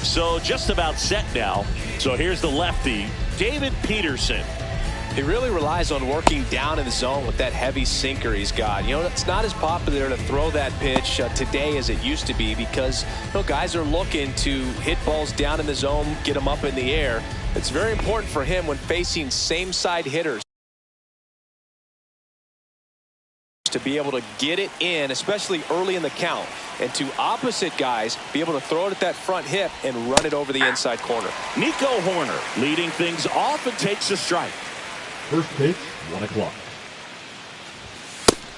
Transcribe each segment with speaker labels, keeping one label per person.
Speaker 1: So just about set now. So here's the lefty, David Peterson.
Speaker 2: He really relies on working down in the zone with that heavy sinker he's got. You know, it's not as popular to throw that pitch today as it used to be because, you know, guys are looking to hit balls down in the zone, get them up in the air. It's very important for him when facing same side hitters to be able to get it in, especially early in the count, and to opposite guys be able to throw it at that front hip and run it over the inside corner.
Speaker 1: Nico Horner leading things off and takes a strike.
Speaker 3: First pitch, 1 o'clock.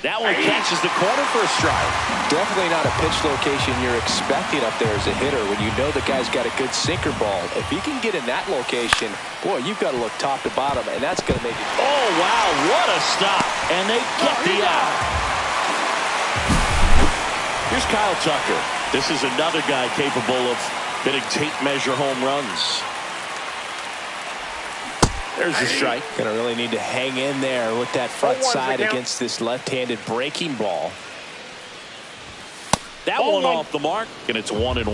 Speaker 1: That one catches the corner for a strike.
Speaker 2: Definitely not a pitch location you're expecting up there as a hitter when you know the guy's got a good sinker ball. If he can get in that location, boy, you've got to look top to bottom, and that's going to make it.
Speaker 1: Oh, wow, what a stop. And they get the out. Here's Kyle Tucker. This is another guy capable of hitting tape measure home runs. There's a strike.
Speaker 2: Going to really need to hang in there with that front side against this left-handed breaking ball.
Speaker 1: That one off the mark, and it's 1-1.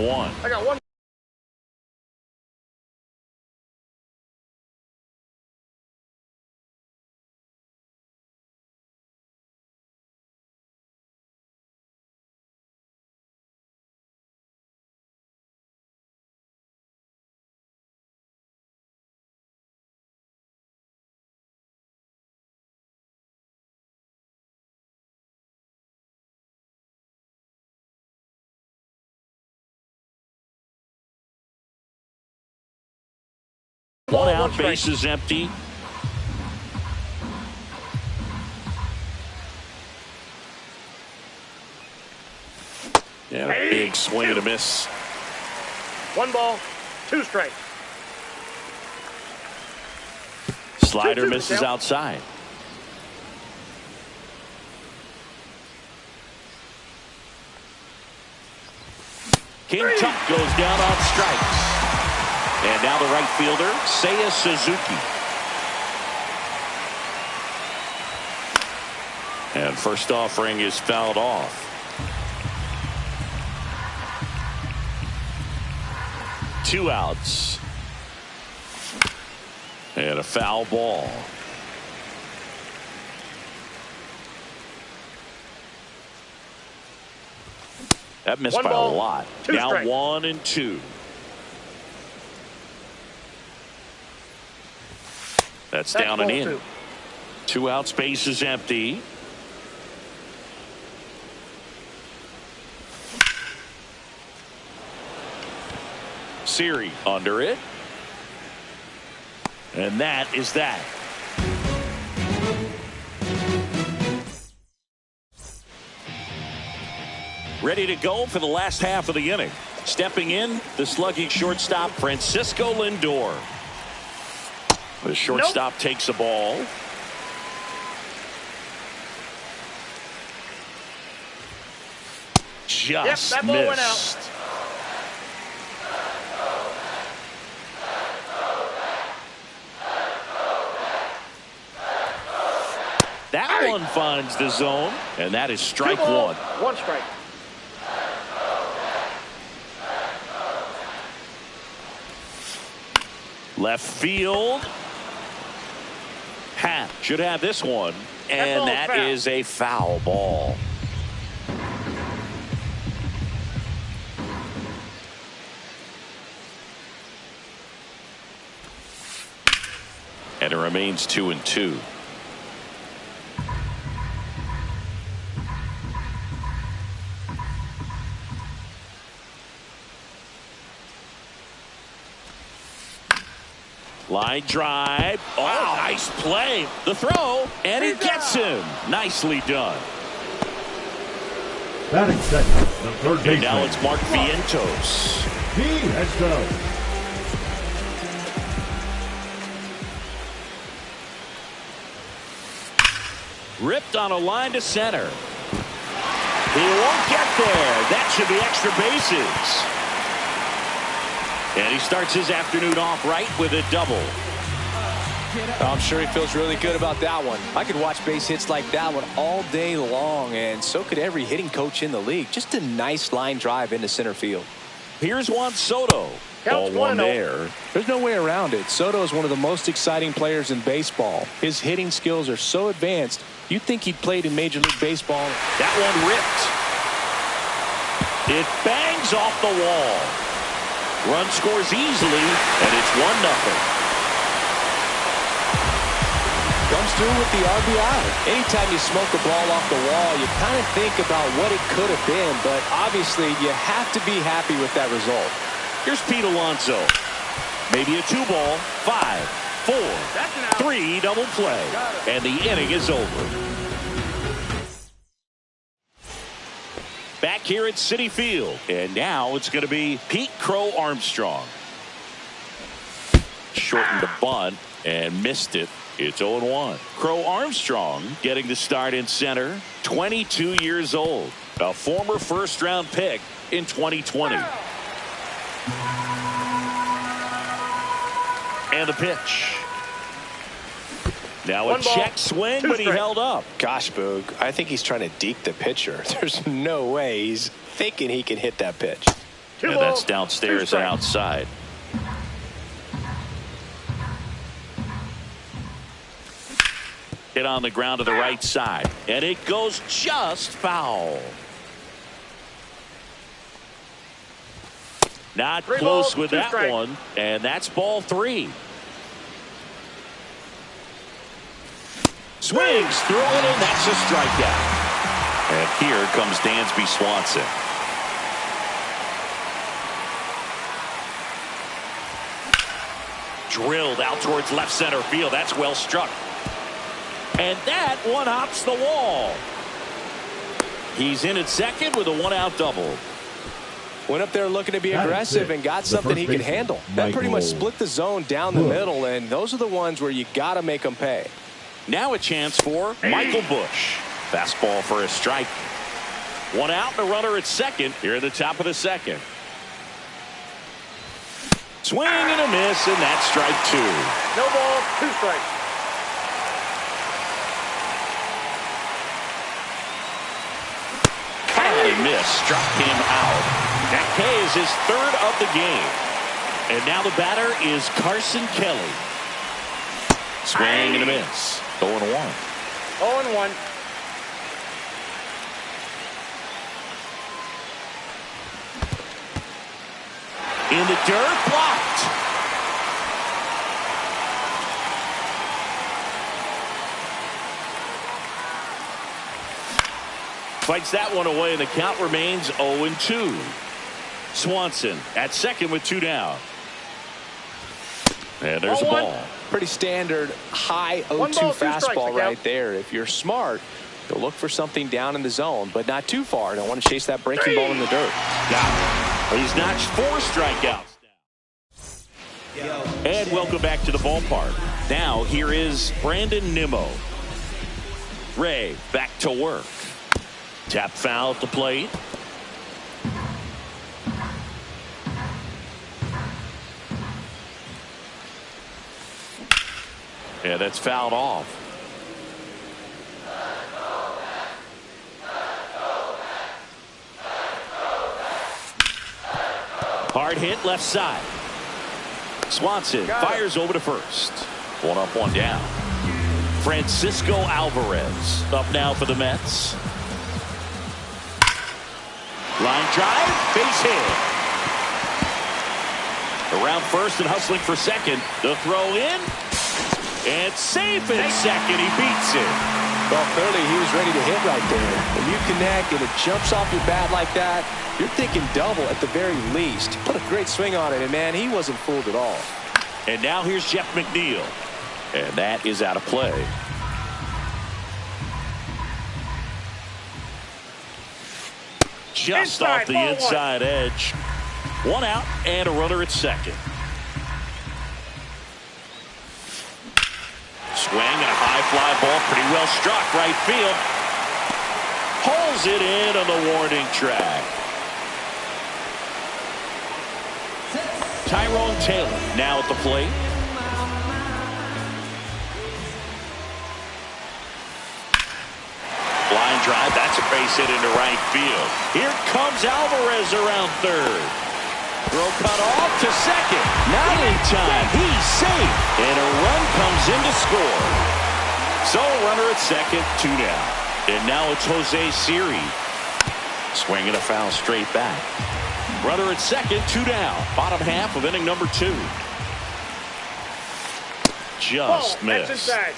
Speaker 4: I got one.
Speaker 1: One out, base is empty. And a big swing and a miss.
Speaker 4: 1 ball, 2 strikes.
Speaker 1: Slider misses outside. King Tuck goes down on strikes. And now the right fielder, Seiya Suzuki. And first offering is fouled off. Two outs. And a foul ball. That missed by a lot. Now 1-2. That's down and in. 2 outs, base is empty. Siri under it. And that is that. Ready to go for the last half of the inning. Stepping in, the slugging shortstop, Francisco Lindor. The shortstop takes a ball. Just
Speaker 4: that ball
Speaker 1: missed.
Speaker 4: went out.
Speaker 1: That one finds the zone, and that is strike 1.
Speaker 4: 1 strike.
Speaker 1: Left field. Hat should have this one, and that is a foul ball. And it remains 2-2. Line drive. Oh, wow. Nice play. The throw, and it gets him. Nicely done.
Speaker 3: Batting second, the third baseman.
Speaker 1: And now it's Mark Vientos. Ripped on a line to center. He won't get there. That should be extra bases. And he starts his afternoon off right with a double.
Speaker 2: I'm sure he feels really good about that one. I could watch base hits like that one all day long, and so could every hitting coach in the league. Just a nice line drive into center field.
Speaker 1: Here's Juan Soto.
Speaker 4: Counts
Speaker 1: Ball one
Speaker 4: 1-0.
Speaker 1: there.
Speaker 2: There's no way around it. Soto is one of the most exciting players in baseball. His hitting skills are so advanced, you'd think he'd played in Major League Baseball.
Speaker 1: That one ripped. It bangs off the wall. Run scores easily, and it's 1-0.
Speaker 2: Comes through with the RBI. Anytime you smoke a ball off the wall, you kind of think about what it could have been, but obviously you have to be happy with that result.
Speaker 1: Here's Pete Alonso. Maybe a 2-ball, 5, 4, 3 double play, and the inning is over. Back here at Citi Field, and now it's going to be Pete Crow Armstrong. Shortened the bunt and missed it. It's 0-1. Crow Armstrong getting the start in center. 22 years old. A former first-round pick in 2020. And the pitch. Now a check swing, but he held up.
Speaker 2: Gosh, Boog, I think he's trying to deke the pitcher. There's no way he's thinking he can hit that pitch.
Speaker 1: And that's downstairs and outside. Hit on the ground to the right side, and it goes just foul. Not close with that one, and that's ball 3. Swings through it, and that's a strikeout. And here comes Dansby Swanson. Drilled out towards left center field. That's well struck. And that one hops the wall. He's in at second with a 1-out double.
Speaker 2: Went up there looking to be aggressive and got something he could handle. That pretty much split the zone down the middle, and those are the ones where you got to make them pay.
Speaker 1: Now a chance for Michael Busch. Fastball for a strike. 1 out and a runner at second here at the top of the second. Swing and a miss, and that's strike 2.
Speaker 4: No ball, 2 strikes.
Speaker 1: He missed, struck him out. That K is his 3rd of the game. And now the batter is Carson Kelly. Swing and a miss. 0-1.
Speaker 4: 0-1.
Speaker 1: In the dirt, blocked. Fights that one away, and the count remains 0-2. Swanson at second with 2 down. And there's a ball.
Speaker 2: Pretty standard high 0-2 fastball right there. If you're smart, you'll look for something down in the zone, but not too far. Don't want to chase that breaking ball in the dirt.
Speaker 1: Got it. He's notched 4 strikeouts now. And welcome back to the ballpark. Now here is Brandon Nimmo. Ray back to work. Tap foul at the plate. Yeah, that's fouled off. Hard hit left side. Swanson fires over to first. 1 up, 1 down. Francisco Alvarez up now for the Mets. Line drive, base hit. Around first and hustling for second. The throw in. And safe in second. He beats it.
Speaker 2: Well, clearly he was ready to hit right there. When you connect and it jumps off your bat like that, you're thinking double at the very least. Put a great swing on it, and man, he wasn't fooled at all.
Speaker 1: And now here's Jeff McNeil. And that is out of play. Just off the inside edge. 1 out and a runner at second. Swing and a high fly ball, pretty well struck right field. Pulls it in on the warning track. Tyrone Taylor now at the plate. Line drive, that's a base hit into right field. Here comes Alvarez around third. Throw cut off to second. Not in time. He's safe. And a run comes in to score. So runner at second, 2 down. And now it's Jose Siri. Swinging a foul straight back. Runner at second, 2 down. Bottom half of inning number 2. Just missed.
Speaker 4: That's inside.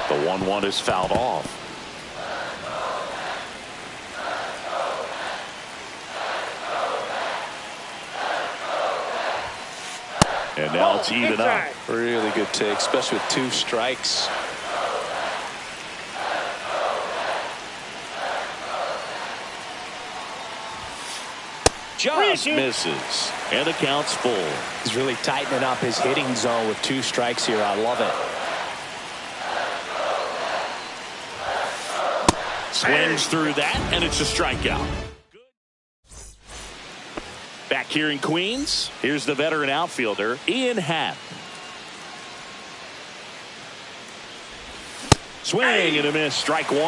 Speaker 1: The 1-1 is fouled off. And now it's even up.
Speaker 2: Really good take, especially with 2 strikes.
Speaker 1: Just misses. And the count's full.
Speaker 2: He's really tightening up his hitting zone with 2 strikes here. I love it.
Speaker 1: Swings through that, and it's a strikeout. Back here in Queens, here's the veteran outfielder, Ian Happ. Swing and a miss, strike 1.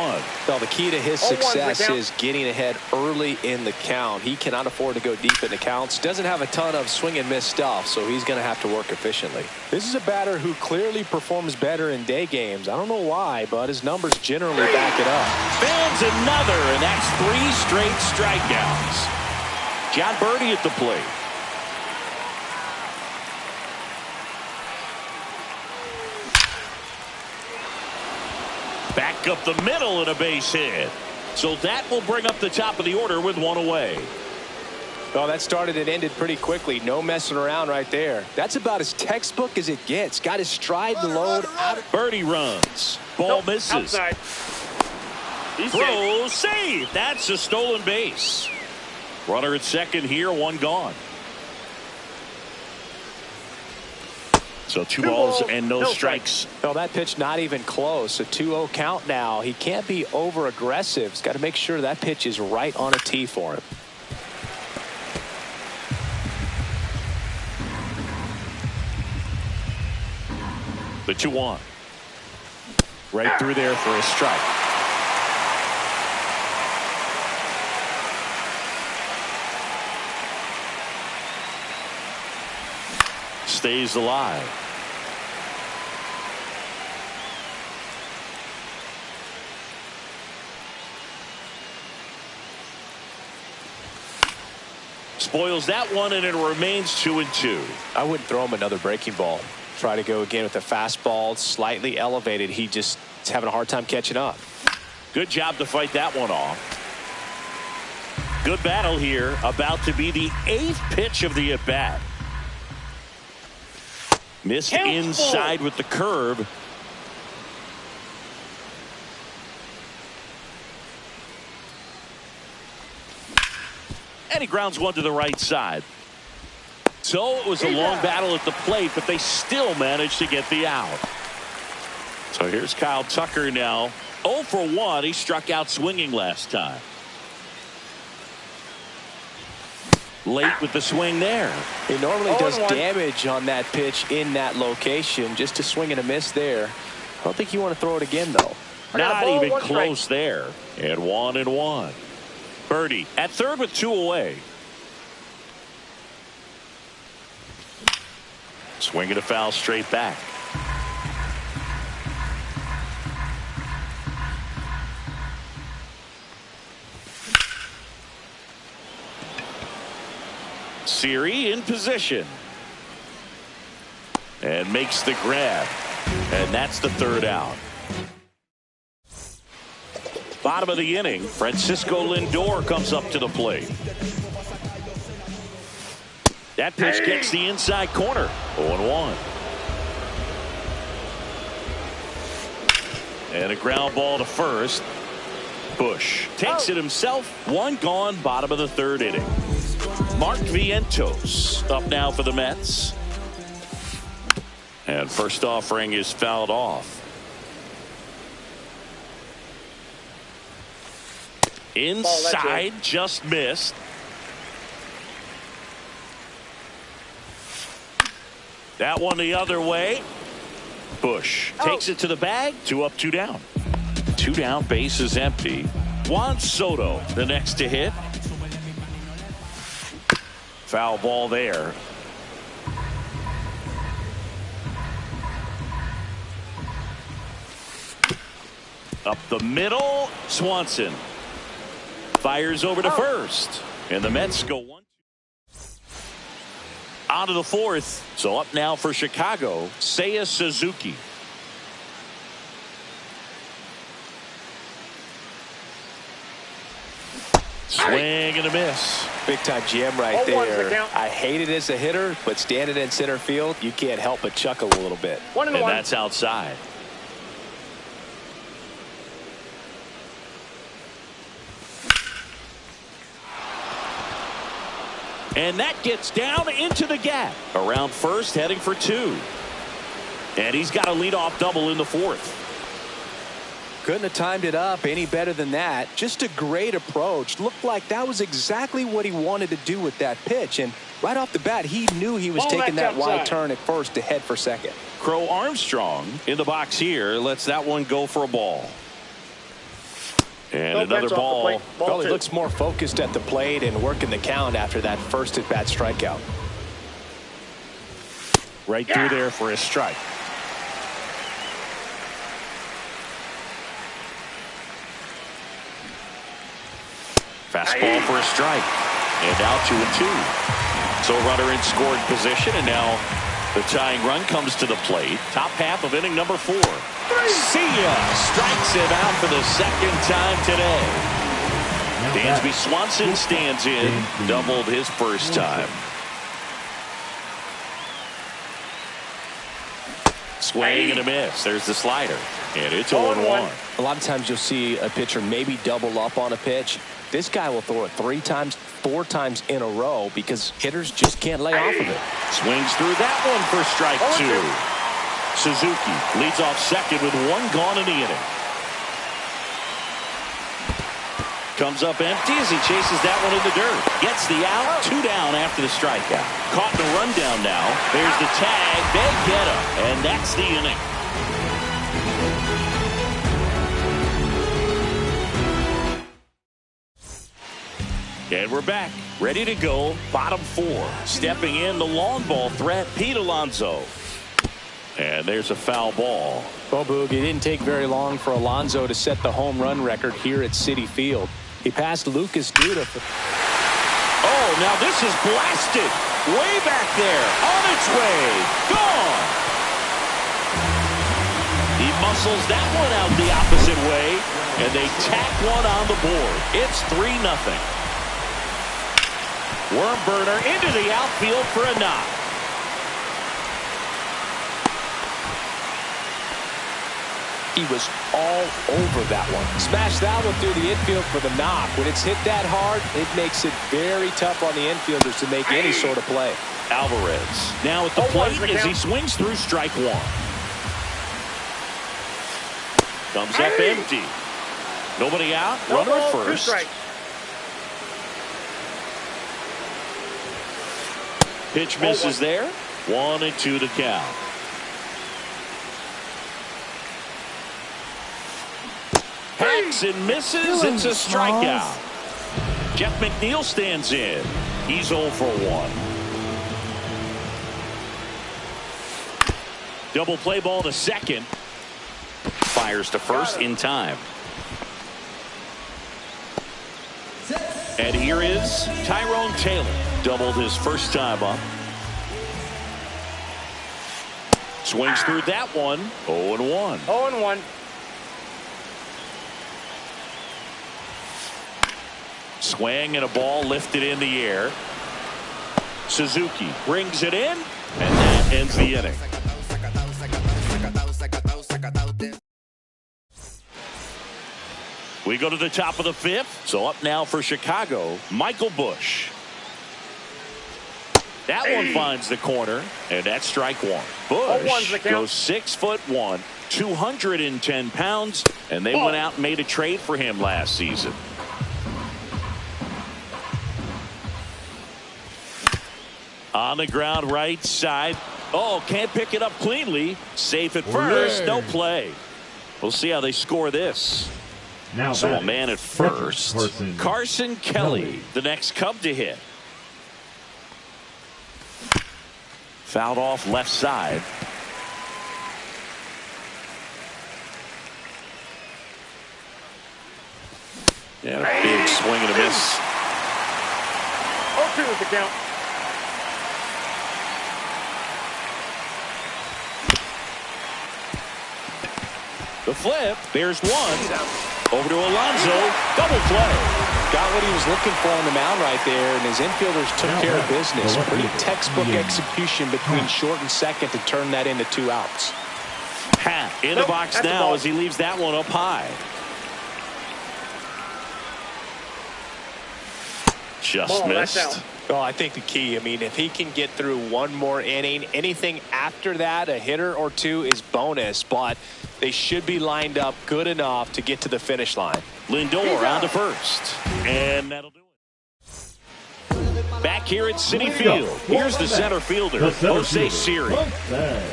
Speaker 2: Well, the key to his success is getting ahead early in the count. He cannot afford to go deep in the counts. Doesn't have a ton of swing and miss stuff, so he's going to have to work efficiently. This is a batter who clearly performs better in day games. I don't know why, but his numbers generally back it up.
Speaker 1: Fans another, and that's 3 straight strikeouts. John Birdie at the plate. Back up the middle and a base hit. So that will bring up the top of the order with 1 away.
Speaker 2: Well, that started and ended pretty quickly. No messing around right there. That's about as textbook as it gets. Got his stride to load out.
Speaker 1: Birdie runs. Ball misses.
Speaker 4: Outside.
Speaker 1: Throw save. That's a stolen base. Runner at second here, 1 gone. So 2 balls and no strikes.
Speaker 2: Well, that pitch not even close. A 2-0 count now. He can't be over aggressive. He's got to make sure that pitch is right on a tee for him.
Speaker 1: The 2-1. Right through there for a strike. Stays alive. Spoils that one, and it remains 2-2.
Speaker 2: I wouldn't throw him another breaking ball. Try to go again with the fastball, slightly elevated. He just is having a hard time catching up.
Speaker 1: Good job to fight that one off. Good battle here. About to be the 8th pitch of the at-bat. Missed inside with the curve. And he grounds one to the right side. So it was a long battle at the plate, but they still managed to get the out. So here's Kyle Tucker now. 0 for 1. He struck out swinging last time. Late with the swing there.
Speaker 2: He normally does damage on that pitch in that location. Just a swing and a miss there. I don't think you want to throw it again, though.
Speaker 1: Not even close there. And 1-1. Birdie at third with 2 away. Swinging a foul straight back. Siri in position. And makes the grab. And that's the 3rd out. Bottom of the inning, Francisco Lindor comes up to the plate. That pitch gets the inside corner. 0-1. And a ground ball to first. Bush takes it himself. 1 gone, bottom of the 3rd inning. Mark Vientos up now for the Mets. And first offering is fouled off. Inside, just missed. That one the other way. Bush takes it to the bag. 2 up, 2 down. 2 down, bases empty. Juan Soto, the next to hit. Foul ball there. Up the middle, Swanson fires over to first, and the Mets go 1. On to the 4th. So up now for Chicago, Seiya Suzuki. Swing and a miss.
Speaker 2: Big time jam right there. I hate it as a hitter, but standing in center field, you can't help but chuckle a little bit.
Speaker 1: And that's outside. And that gets down into the gap. Around first, heading for 2. And he's got a leadoff double in the 4th.
Speaker 2: Couldn't have timed it up any better than that. Just a great approach. Looked like that was exactly what he wanted to do with that pitch. And right off the bat, he knew he was taking that wide turn at first to head for second.
Speaker 1: Crow Armstrong in the box here. Lets that one go for a ball. And another ball.
Speaker 2: Well, he looks more focused at the plate and working the count after that first at-bat strikeout.
Speaker 1: Right through there for a strike. Fastball for a strike. And now 2-2. So runner in scoring position, and now the tying run comes to the plate. Top half of inning number 4. See ya! Strikes him out for the second time today. Dansby Swanson stands in. Doubled his first time. Swing and a miss. There's the slider. And it's 0-1.
Speaker 2: A lot of times you'll see a pitcher maybe double up on a pitch. This guy will throw it 3 times, 4 times in a row because hitters just can't lay off of it.
Speaker 1: Swings through that one for strike 2. Suzuki leads off second with 1 gone in the inning. Comes up empty as he chases that one in the dirt. Gets the out, 2 down after the strikeout. Caught in a rundown now. There's the tag. They get him, and that's the inning. And we're back, ready to go. Bottom 4. Stepping in the long ball threat, Pete Alonso. And there's a foul ball.
Speaker 2: Well, Boog, it didn't take very long for Alonso to set the home run record here at Citi Field. He passed Lucas Duda.
Speaker 1: Oh, now this is blasted. Way back there. On its way. Gone. He muscles that one out the opposite way. And they tack one on the board. It's 3-0. Worm burner into the outfield for a knock.
Speaker 2: He was all over that one. Smashed that one through the infield for the knock. When it's hit that hard, it makes it very tough on the infielders to make any sort of play.
Speaker 1: Alvarez now at the plate as he swings through strike 1. Comes up empty. Nobody out. Runner at first. Pitch misses there. 1-2 to count. Hacks and misses. It's a strikeout. Jeff McNeil stands in. He's 0 for 1. Double play ball to second. Fires to first in time. And here is Tyrone Taylor. Doubled his first time up. Swings through that one. 0-1.
Speaker 4: 0-1.
Speaker 1: Swing and a ball lifted in the air. Suzuki brings it in, and that ends the inning. We go to the top of the 5th. So up now for Chicago, Michael Busch. That one finds the corner, and that's strike 1. Busch goes 6'1", 210 pounds, and they went out and made a trade for him last season. On the ground right side. Oh, can't pick it up cleanly. Safe at first. No play. We'll see how they score this.
Speaker 3: Now
Speaker 1: So a man at first. Carson Kelly, the next Cub to hit. Fouled off left side. Yeah, a big swing and a miss.
Speaker 4: 0-2 is the count.
Speaker 1: The flip. There's one. Over to Alonso. Double play.
Speaker 2: Got what he was looking for on the mound right there, and his infielders took care of business. Pretty textbook execution between short and second to turn that into 2 outs.
Speaker 1: In the box now as he leaves that one up high. Just missed.
Speaker 2: Well, I think the key, if he can get through one more inning, anything after that, a hitter or two is bonus, but they should be lined up good enough to get to the finish line.
Speaker 1: Lindor on to first. And that'll do it. Back here at Citi Field, here's the center fielder, Jose Siri.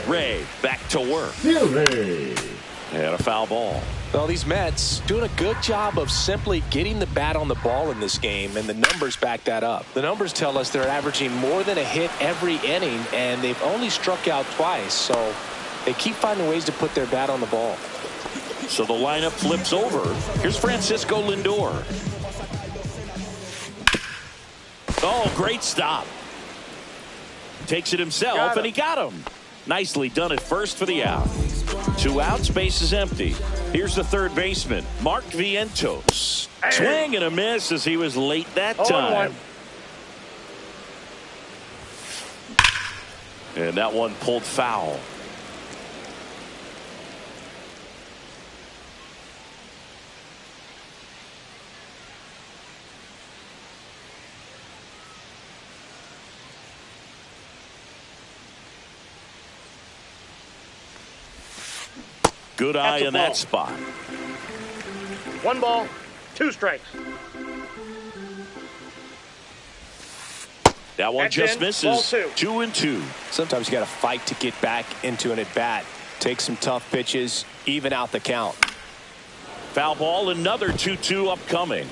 Speaker 1: Ray back to work. And a foul ball.
Speaker 2: Well, these Mets doing a good job of simply getting the bat on the ball in this game, and the numbers back that up. The numbers tell us they're averaging more than a hit every inning, and they've only struck out twice, so they keep finding ways to put their bat on the ball.
Speaker 1: So the lineup flips over. Here's Francisco Lindor. Oh, great stop. Takes it himself, and he got him. Nicely done at first for the out. 2 outs, base is empty. Here's the third baseman, Mark Vientos. Swing and a miss as he was late that time. And that one pulled foul. Good eye in that spot.
Speaker 4: 1 ball, 2 strikes.
Speaker 1: That one just misses. 2-2.
Speaker 2: Sometimes you got to fight to get back into an at-bat. Take some tough pitches, even out the count.
Speaker 1: Foul ball, another 2-2 upcoming.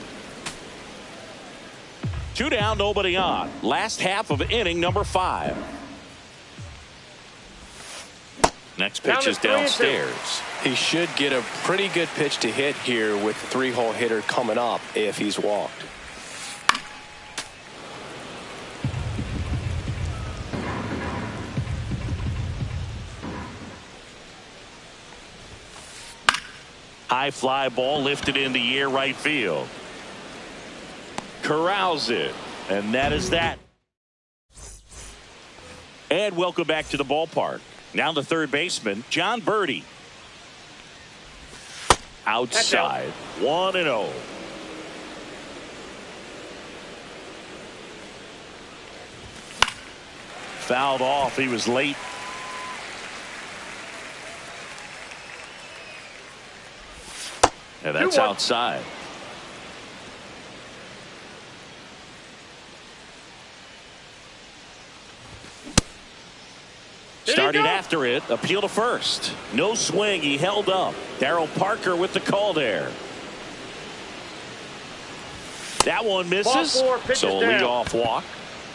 Speaker 1: 2 down, nobody on. Last half of inning number 5. Next pitch is downstairs.
Speaker 2: He should get a pretty good pitch to hit here with the 3-hole hitter coming up if he's walked.
Speaker 1: High fly ball lifted in the air right field. Corrals it. And that is that. And welcome back to the ballpark. Now the third baseman, John Birdie. Outside, 1-0. Fouled off. He was late. And that's outside. Started after it. Appeal to first. No swing. He held up. Darryl Parker with the call there. That one misses. So a leadoff walk.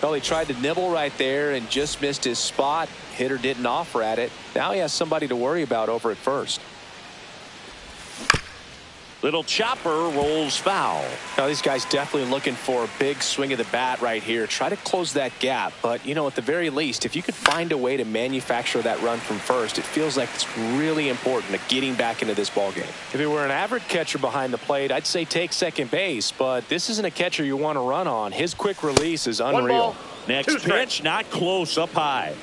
Speaker 2: Well, he tried to nibble right there and just missed his spot. Hitter didn't offer at it. Now he has somebody to worry about over at first.
Speaker 1: Little chopper rolls foul.
Speaker 2: Now these guys definitely looking for a big swing of the bat right here. Try to close that gap. But, you know, at the very least, if you could find a way to manufacture that run from first, it feels like it's really important to getting back into this ball game. If it were an average catcher behind the plate, I'd say take second base. But this isn't a catcher you want to run on. His quick release is unreal.
Speaker 1: Next pitch, not close, up high.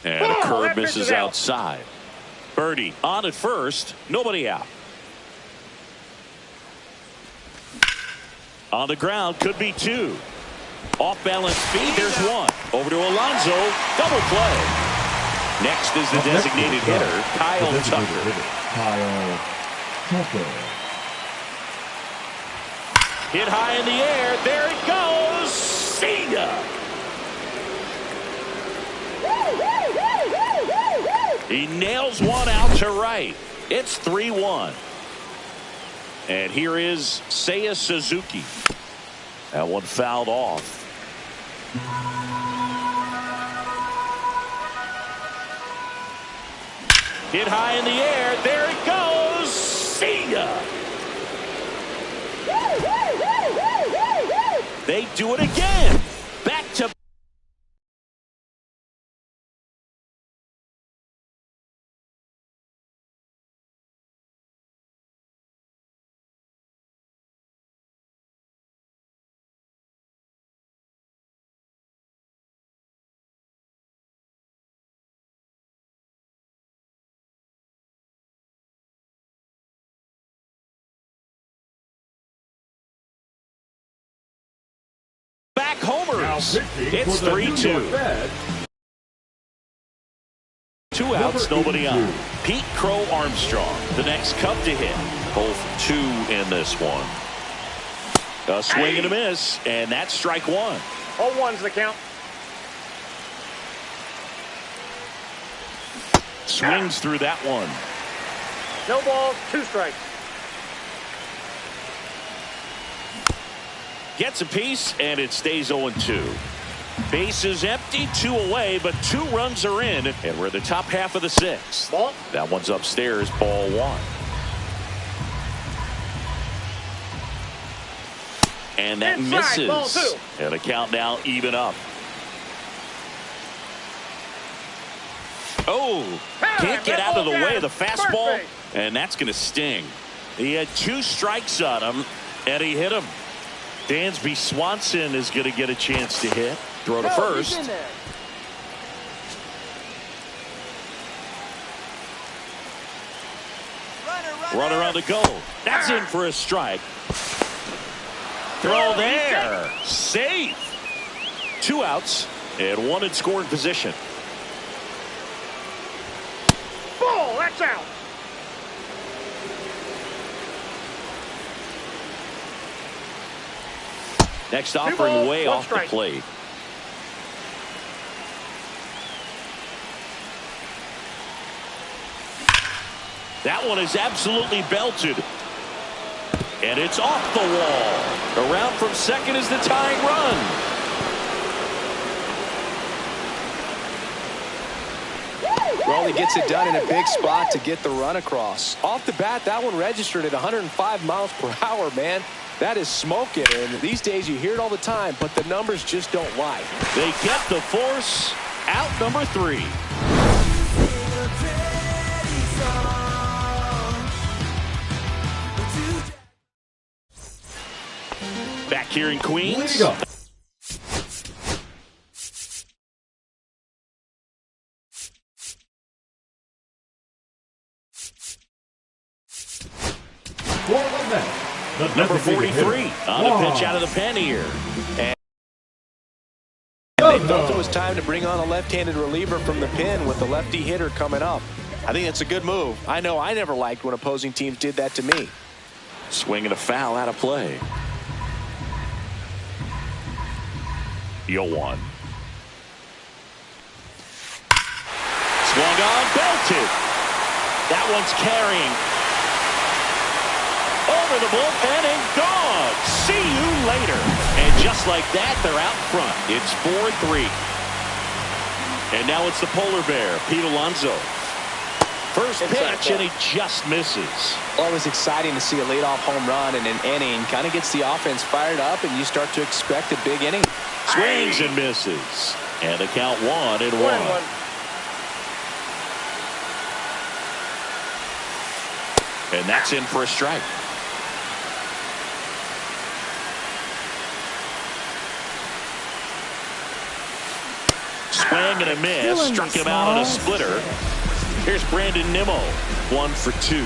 Speaker 1: And a curve misses outside. Birdie on at first. Nobody out. On the ground, could be 2. Off balance speed, there's 1. Over to Alonso. Double play. Next is the designated hitter, Kyle Tucker. Hit high in the air. There it goes. See ya. He nails one out to right. It's 3-1. And here is Seiya Suzuki. That one fouled off. Hit high in the air. There it goes. See ya. They do it again. Back to homers. It's 3-2. 2 outs, nobody on. Pete Crow Armstrong, the next Cub to hit. Both 2 in this one. A swing and a miss, and that's strike 1.
Speaker 4: 0-1's the count.
Speaker 1: Swings through that one.
Speaker 4: No balls, 2 strikes.
Speaker 1: Gets a piece, and it stays 0-2. Base is empty, 2 away, but 2 runs are in, and we're the top half of the 6th.
Speaker 4: Ball.
Speaker 1: That one's upstairs, ball 1. And that
Speaker 4: Inside, ball
Speaker 1: misses.
Speaker 4: 2.
Speaker 1: And a count now even up. Oh, can't get out of the way of the fastball, and that's going to sting. He had 2 strikes on him, and he hit him. Dansby Swanson is going to get a chance to hit. Throw to first. Runner on the go. That's in for a strike. Throw there. Safe. 2 outs and 1 in scoring position.
Speaker 4: Ball, that's out.
Speaker 1: Next offering way off the plate. That one is absolutely belted. And it's off the wall. Around from second is the tying run.
Speaker 2: Well, he gets it done in a big spot to get the run across. Off the bat, that one registered at 105 miles per hour, man. That is smoking, and these days you hear it all the time, but the numbers just don't lie.
Speaker 1: They get the force. Out number 3. Back here in Queens. Number 43 on the pitch out of the pen here.
Speaker 2: And they felt it was time to bring on a left-handed reliever from the pen with the lefty hitter coming up. I think it's a good move. I know I never liked when opposing teams did that to me.
Speaker 1: Swing and a foul out of play. 0-1. Swung on, belted. That one's carrying. Over the bullpen and gone. See you later. And just like that, they're out front. It's 4-3. And now it's the polar bear, Pete Alonso. First pitch, and he just misses.
Speaker 2: Well, it was exciting to see a leadoff home run in an inning. Kind of gets the offense fired up, and you start to expect a big inning.
Speaker 1: Swings and misses. And the count 1-1. And that's in for a strike. Swing and a miss. Struck him out on a splitter. Here's Brandon Nimmo. 1 for 2.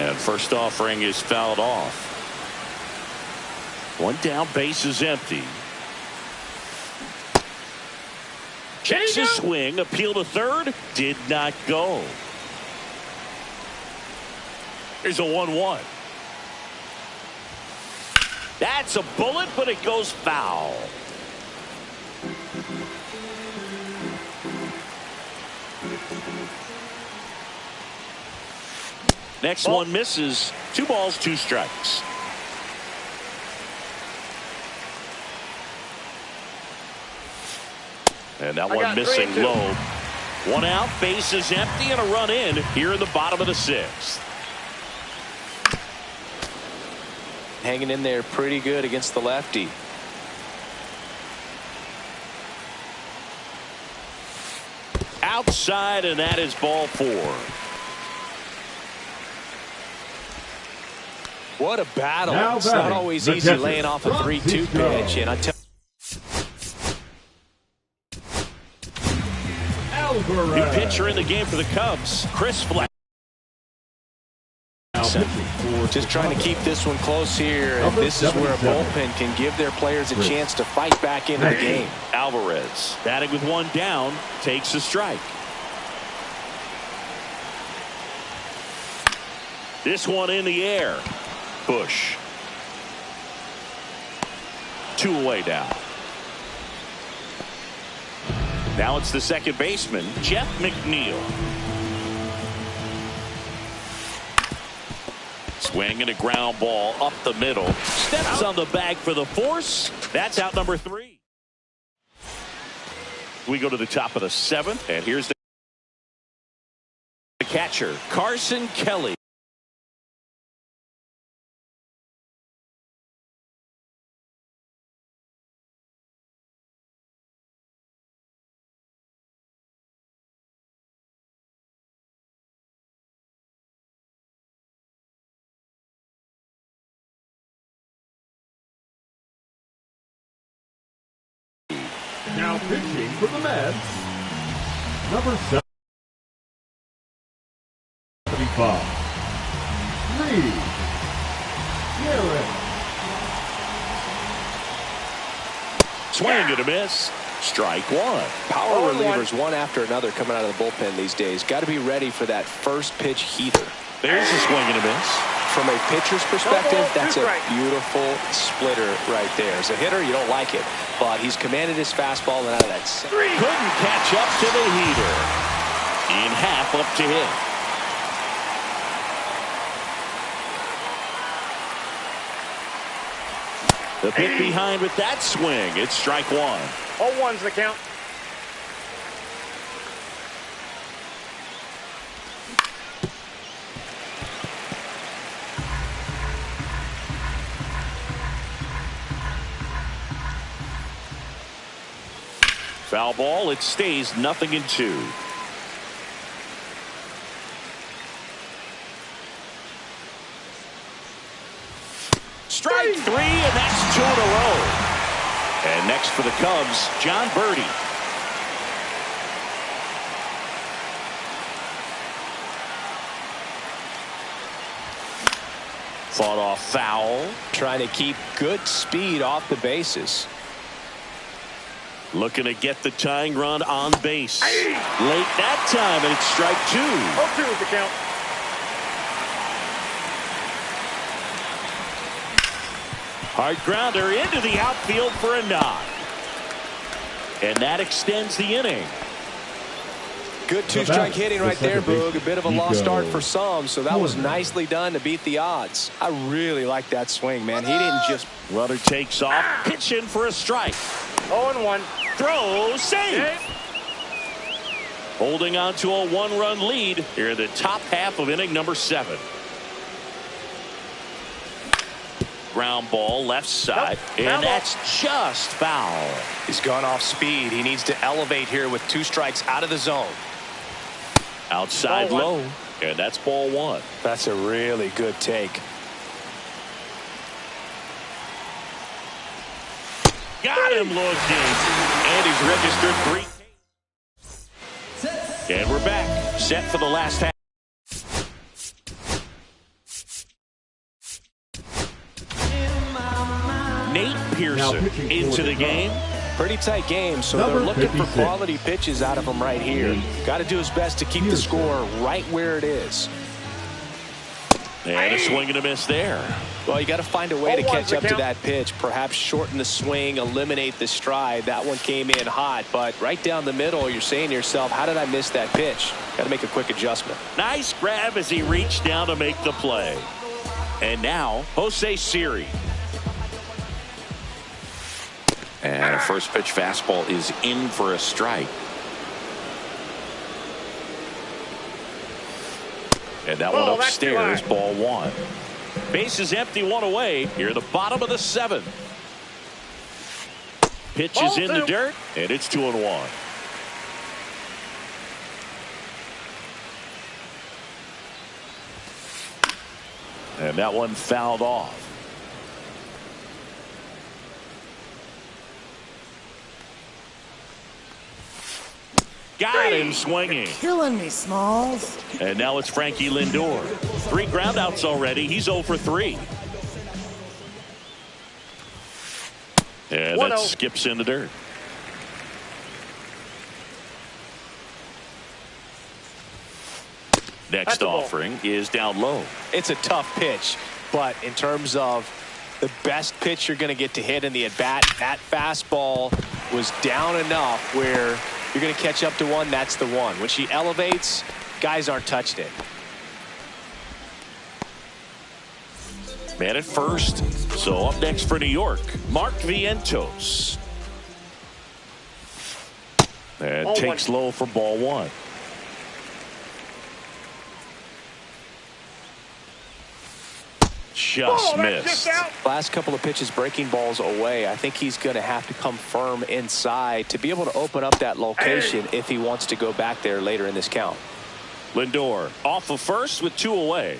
Speaker 1: And first offering is fouled off. 1 down, base is empty. Checks his swing, appeal to third, did not go. Here's a 1-1. That's a bullet, but it goes foul. Next
Speaker 4: Ball.
Speaker 1: one misses. 2 balls, 2 strikes. And that one missing low. 1 out, base is empty, and a run in here in the bottom of the 6th.
Speaker 2: Hanging in there pretty good against the lefty.
Speaker 1: Outside, and that is ball 4.
Speaker 2: What a battle.
Speaker 3: Now
Speaker 2: It's not
Speaker 3: batting,
Speaker 2: always
Speaker 3: the
Speaker 2: easy
Speaker 3: catcher,
Speaker 2: laying off a 3-2 pitch. And I tell
Speaker 1: New pitcher in the game for the Cubs, Chris Fleck.
Speaker 2: just trying to keep this one close here. And this is where a bullpen can give their players a chance to fight back into the game.
Speaker 1: Alvarez batting with 1 down, takes a strike. This one in the air. Bush. 2 away now. Now it's the second baseman, Jeff McNeil. Swing and a ground ball up the middle. Steps on the bag for the force. That's out number 3. We go to the top of the 7th, and here's the catcher, Carson Kelly.
Speaker 3: Now pitching for the Mets, number 75, Lee Garrett.
Speaker 1: Swing and a miss. Strike 1.
Speaker 2: Power relievers one after another coming out of the bullpen these days. Got to be ready for that first pitch heater.
Speaker 1: There's a swing and a miss.
Speaker 2: From a pitcher's perspective, that's a beautiful splitter right there. As a hitter, you don't like it, but he's commanded his fastball and out of that.
Speaker 1: Couldn't catch up to the heater. In half up to him. The pick behind with that swing. It's strike 1.
Speaker 4: 0-1's the count.
Speaker 1: Foul ball. It stays 0-2. Strike 3, and that's 2 in a row. And next for the Cubs, John Birdie. Fought off foul.
Speaker 2: Trying to keep good speed off the bases.
Speaker 1: Looking to get the tying run on base. Late that time, and it's strike 2.
Speaker 4: 0-2 is the count.
Speaker 1: Hard grounder into the outfield for a knock. And that extends the inning.
Speaker 2: Good 2-strike hitting right there, Boog. A bit of a lost start for some, so that was nicely done to beat the odds. I really like that swing, man. He didn't just...
Speaker 1: Runner takes off, pitch in for a strike.
Speaker 4: 0-1.
Speaker 1: Throw, save. Holding on to a 1-run lead here in the top half of inning number 7. Ground ball left side, and that's just foul.
Speaker 2: He's gone off speed. He needs to elevate here with 2 strikes out of the zone.
Speaker 1: Outside low, and that's ball 1.
Speaker 2: That's a really good take.
Speaker 1: Got him looking, and he's registered 3. And we're back, set for the last half. Nate Pearson into the game.
Speaker 2: Pretty tight game, so they're looking for quality pitches out of him right here. Got to do his best to keep the score right where it is.
Speaker 1: And a swing and a miss there.
Speaker 2: Well, you got to find a way to
Speaker 4: 0-1's
Speaker 2: catch
Speaker 4: the
Speaker 2: up to
Speaker 4: count.
Speaker 2: that pitch, perhaps shorten the swing, eliminate the stride. That one came in hot, but right down the middle, you're saying to yourself, how did I miss that pitch? Got to make a quick adjustment.
Speaker 1: Nice grab as he reached down to make the play. And now, Jose Siri. And a first pitch fastball is in for a strike. And that one upstairs, ball one. Base is empty, one away. Here at the bottom of the seventh. Pitch is in the dirt, and it's 2-1. And that one fouled off. Got him swinging.
Speaker 5: Killing me, Smalls.
Speaker 1: And now it's Frankie Lindor. 3 groundouts already. He's 0 for 3. And that skips in the dirt. Next offering is down low.
Speaker 2: It's a tough pitch, but in terms of the best pitch you're going to get to hit in the at-bat, that fastball was down enough where you're going to catch up to one. That's the one. When she elevates, guys aren't touched it.
Speaker 1: Man at first. So up next for New York, Mark Vientos. And takes low for ball one. Just missed.
Speaker 2: Last couple of pitches breaking balls away. I think he's going to have to come firm inside to be able to open up that location if he wants to go back there later in this count.
Speaker 1: Lindor off of first with 2 away.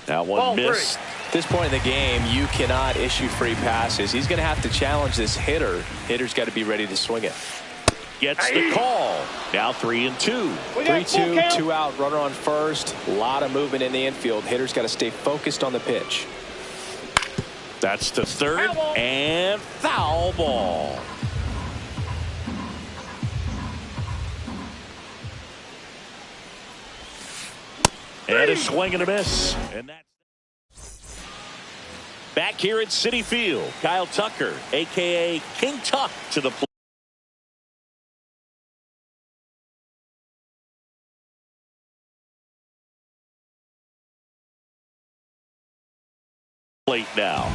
Speaker 1: That one missed.
Speaker 2: At this point in the game, you cannot issue free passes. He's going to have to challenge this hitter. Hitter's got to be ready to swing it.
Speaker 1: Gets the call. Now 3-2.
Speaker 2: 3-2, 2 out, runner on first. A lot of movement in the infield. Hitter's got to stay focused on the pitch.
Speaker 1: That's the third and foul ball. And a swing and a miss. And that's back here at Citi Field. Kyle Tucker, a.k.a. King Tuck, to the plate now.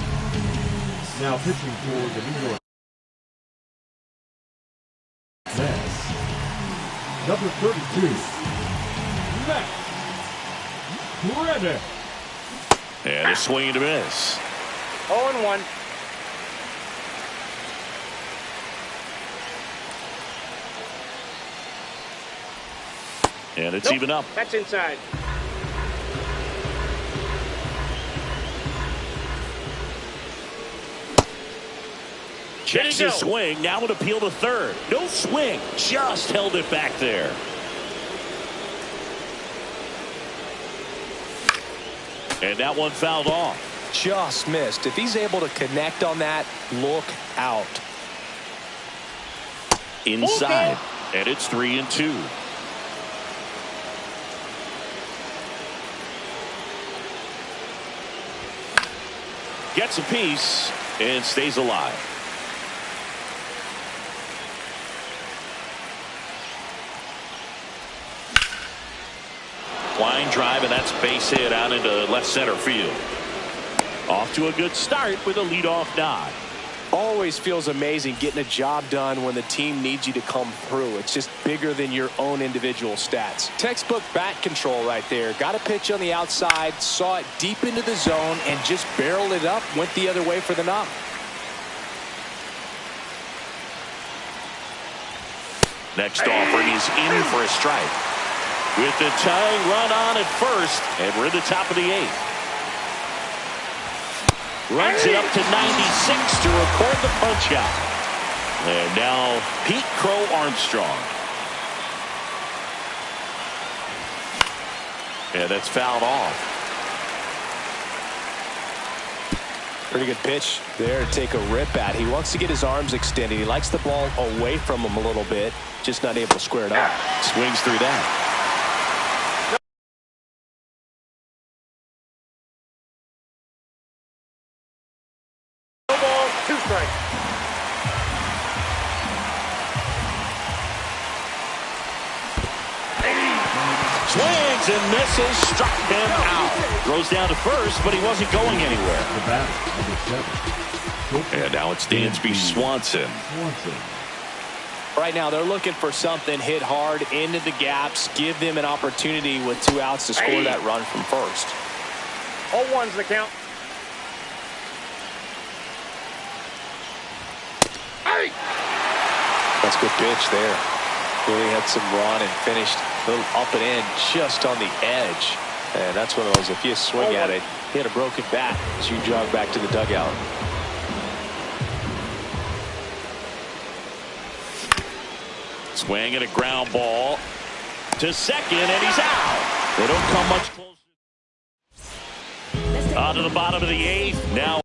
Speaker 3: Now pitching for the New York Mets, number 32, Matt Brennan.
Speaker 1: And a swing and a miss.
Speaker 4: 0-1.
Speaker 1: And it's even up.
Speaker 4: That's inside.
Speaker 1: Checks his swing. Now an appeal to third. No swing. Just held it back there. And that one fouled off.
Speaker 2: Just missed. If he's able to connect on that, look out.
Speaker 1: Inside. And it's 3-2. Gets a piece and stays alive. Line drive, and that's base hit out into left center field. Off to a good start with a leadoff nod.
Speaker 2: Always feels amazing getting a job done when the team needs you to come through. It's just bigger than your own individual stats. Textbook bat control right there. Got a pitch on the outside, saw it deep into the zone, and just barreled it up, went the other way for the knock.
Speaker 1: Next offering is in for a strike. With the tying run on at first, and we're in the top of the 8th. Runs it up to 96 to record the punch out. And now Pete Crow Armstrong. And that's fouled off.
Speaker 2: Pretty good pitch there to take a rip at. He wants to get his arms extended. He likes the ball away from him a little bit, just not able to square it up.
Speaker 1: Swings through that.
Speaker 4: strike.
Speaker 1: Swings and misses, struck him out. Throws down to first, but he wasn't going anywhere.
Speaker 3: The batter, number 7.
Speaker 1: And now it's Dansby Swanson.
Speaker 2: Right now, they're looking for something, hit hard into the gaps, give them an opportunity with 2 outs to score that run from first.
Speaker 4: 0-1's the count.
Speaker 2: That's a good pitch there. Really had some run and finished a little up and in just on the edge. And that's one of those, if you swing at it, hit a broken bat as you jog back to the dugout.
Speaker 1: Swing and a ground ball to second, and he's out. They don't come much closer. On to the bottom of the 8th. Now.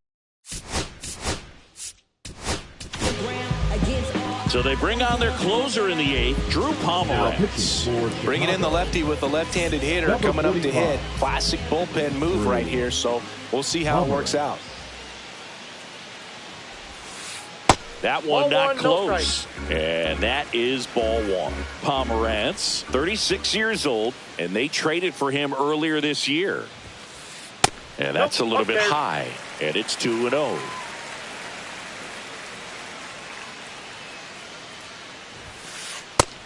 Speaker 1: So they bring on their closer in the 8th, Drew Pomeranz.
Speaker 2: Bringing in the lefty with the left-handed hitter coming up to hit. Classic bullpen move right here, so we'll see how it works out.
Speaker 1: That one not close. And that is ball 1. Pomeranz, 36 years old, and they traded for him earlier this year. And that's a little bit high, and it's 2-0.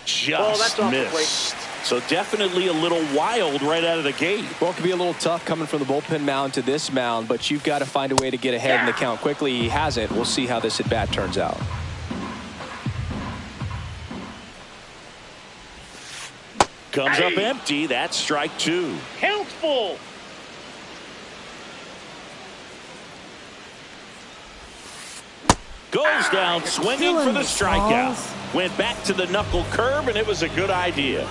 Speaker 1: Just missed. So definitely a little wild right out of the gate.
Speaker 2: Well, it could be a little tough coming from the bullpen mound to this mound, but you've got to find a way to get ahead in the count quickly. He hasn't. We'll see how this at-bat turns out.
Speaker 1: Comes up empty. That's strike 2.
Speaker 4: Count's full.
Speaker 1: Goes down swinging for the strikeout. Went back to the knuckle curve, and it was a good idea.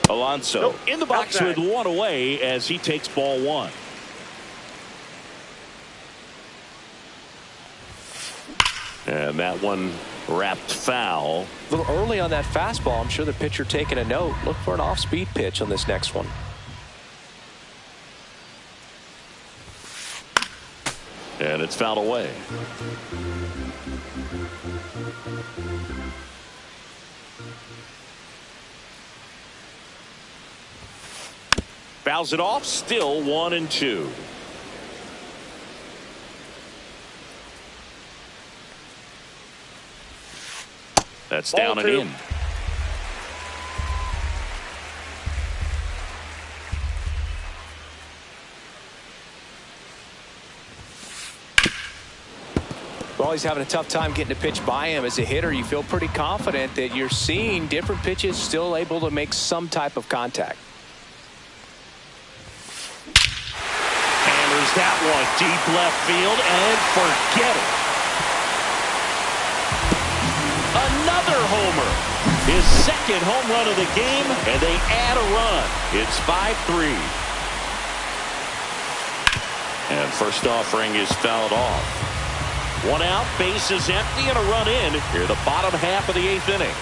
Speaker 1: Alonso in the box with 1 away as he takes ball 1. And that one wrapped foul.
Speaker 2: A little early on that fastball. I'm sure the pitcher taking a note. Look for an off-speed pitch on this next one.
Speaker 1: And it's fouled away. Fouls it off, still 1-2. That's down and in.
Speaker 2: Well, he's having a tough time getting a pitch by him. As a hitter, you feel pretty confident that you're seeing different pitches still able to make some type of contact.
Speaker 1: Hammers that one deep left field and forget it. Another homer. His second home run of the game, and they add a run. It's 5-3. And first offering is fouled off. 1 out, base is empty, and a run in here the bottom half of the 8th inning.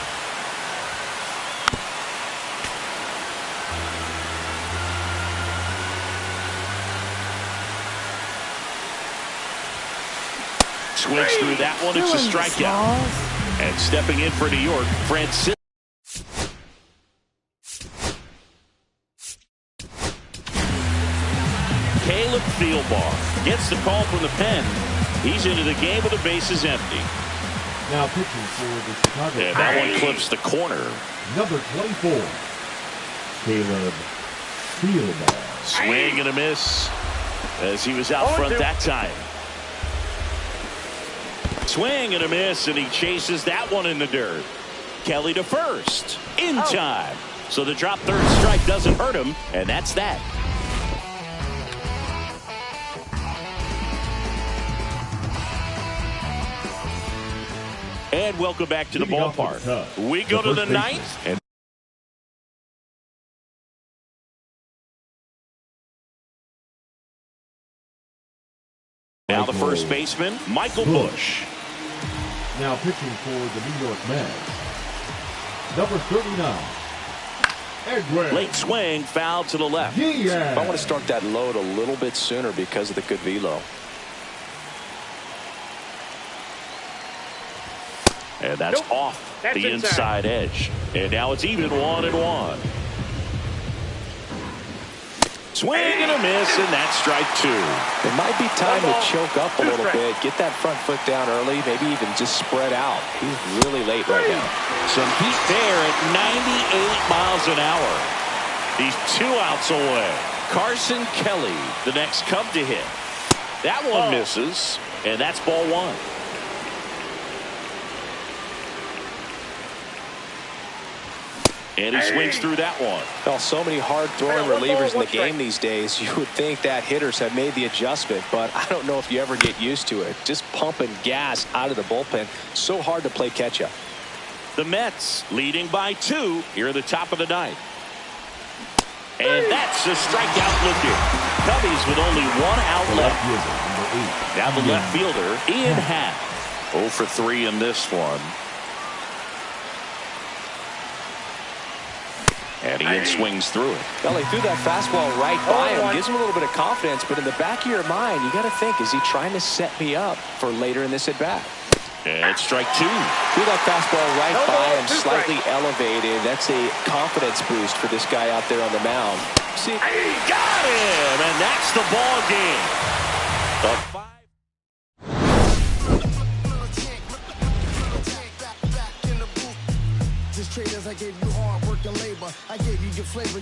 Speaker 1: Swings through that one. It's a strikeout. And stepping in for New York, Francisco. Caleb Thielbar gets the call from the pen. He's into the game with the bases empty.
Speaker 3: Now pitching for the Chicago.
Speaker 1: And that one clips the corner.
Speaker 3: Number 24, Caleb Thielbar.
Speaker 1: Swing and a miss as he was out front that time. Swing and a miss, and he chases that one in the dirt. Kelly to first in time. So the drop third strike doesn't hurt him, and that's that. And welcome back to the ballpark. We go to the 9th. And now the first baseman, Michael Busch.
Speaker 3: Now pitching for the New York Mets, number 39, Edwin.
Speaker 1: Late swing, foul to the left.
Speaker 3: Diaz.
Speaker 2: I want to start that load a little bit sooner because of the good velo.
Speaker 1: And that's off the inside edge. And now it's even 1-1. Swing and a miss, and that's strike 2.
Speaker 2: It might be time to choke up a little bit, get that front foot down early, maybe even just spread out. He's really late right now.
Speaker 1: Some heat there at 98 miles an hour. He's 2 outs away. Carson Kelly, the next Cub to hit. That one misses, and that's ball 1. And he swings through that one.
Speaker 2: Well, so many hard-throwing relievers in the game these days, you would think that hitters have made the adjustment, but I don't know if you ever get used to it. Just pumping gas out of the bullpen, so hard to play catch-up.
Speaker 1: The Mets leading by 2 here at the top of the 9th. And that's a strikeout looking. Cubbies with only 1 out left. Now the left fielder, Ian Happ. 0 for 3 in this one. And Ian swings through it.
Speaker 2: Well, he threw that fastball right by him. Gives him a little bit of confidence, but in the back of your mind, you got to think, is he trying to set me up for later in this at-bat?
Speaker 1: And it's strike 2.
Speaker 2: Threw that fastball right by him, slightly elevated. That's a confidence boost for this guy out there on the mound. See,
Speaker 1: He got him, and that's the ball game. The 5.
Speaker 6: Traders, I gave you hard work and labor. I gave you your flavor.